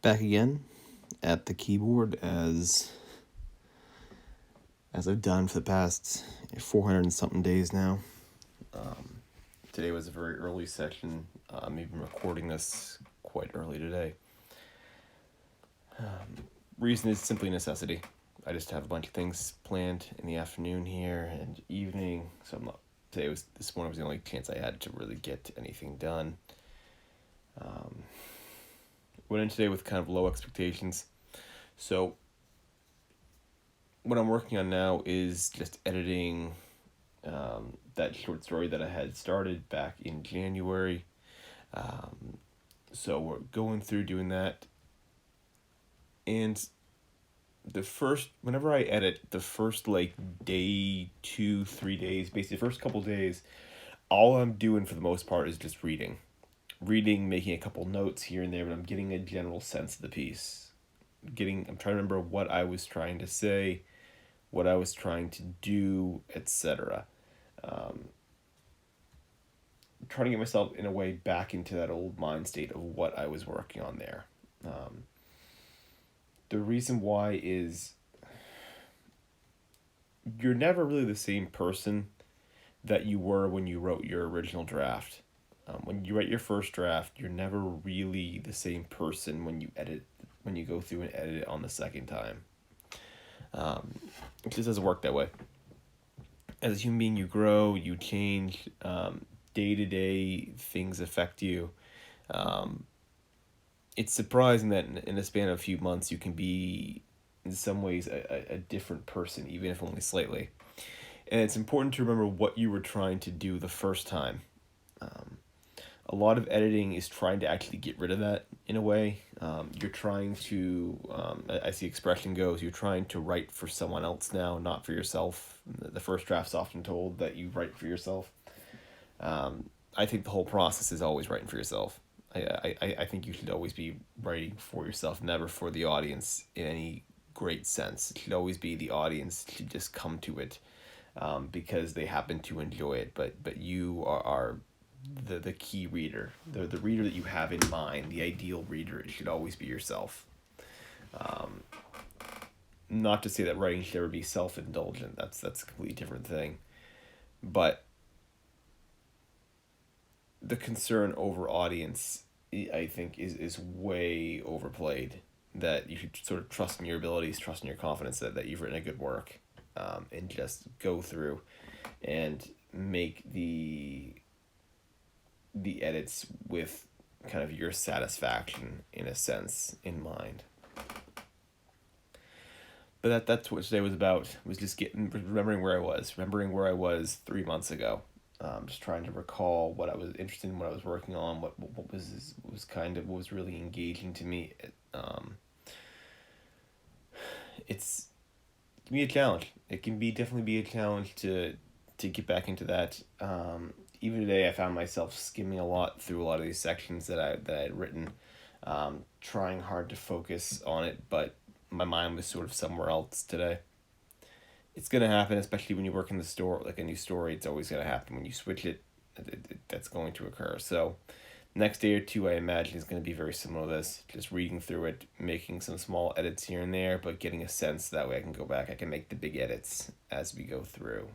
Back again at the keyboard as I've done for the past 400 and something days now. Today was a very early session. I'm even recording this quite early today. Reason is simply necessity. I just have a bunch of things planned in the afternoon here and evening, so this morning was the only chance I had to really get anything done. Went in today with kind of low expectations. So what I'm working on now is just editing that short story that I had started back in January. So we're going through doing that. And whenever I edit, the first day, 2-3 days, basically the first couple days, all I'm doing for the most part is just reading, making a couple notes here and there, but I'm getting a general sense of the piece. I'm trying to remember what I was trying to say, what I was trying to do, etc. Trying to get myself in a way back into that old mind state of what I was working on there. The reason why is you're never really the same person that you were when you wrote your original draft. When you write your first draft, you're never really the same person when you go through and edit it on the second time. It just doesn't work that way. As a human being, you grow, you change. Day-to-day things affect you. It's surprising that in a span of a few months you can be, in some ways, a different person, even if only slightly. And it's important to remember what you were trying to do the first time. A lot of editing is trying to actually get rid of that in a way. You're trying to, as the expression goes, you're trying to write for someone else now, not for yourself. The first draft's often told that you write for yourself. I think the whole process is always writing for yourself. I think you should always be writing for yourself, never for the audience in any great sense. It should always be the audience should just come to it because they happen to enjoy it. But you are the key reader, the reader that you have in mind, the ideal reader. It should always be yourself. Not to say that writing should ever be self-indulgent. That's a completely different thing. But the concern over audience, I think, is way overplayed. That you should sort of trust in your abilities, trust in your confidence that you've written a good work, and just go through and make the edits with kind of your satisfaction, in a sense, in mind. But that's what today was about. Was just remembering where I was 3 months ago. Just trying to recall what I was interested in, what I was working on, what was really engaging to me. It can be a challenge. It can definitely be a challenge to get back into that. Even today, I found myself skimming a lot through a lot of these sections that I had written, trying hard to focus on it, but my mind was sort of somewhere else today. It's going to happen, especially when you work in the store, like a new story. It's always going to happen. When you switch it, that's going to occur. So next day or two, I imagine, is going to be very similar to this. Just reading through it, making some small edits here and there, but getting a sense. That way I can go back. I can make the big edits as we go through.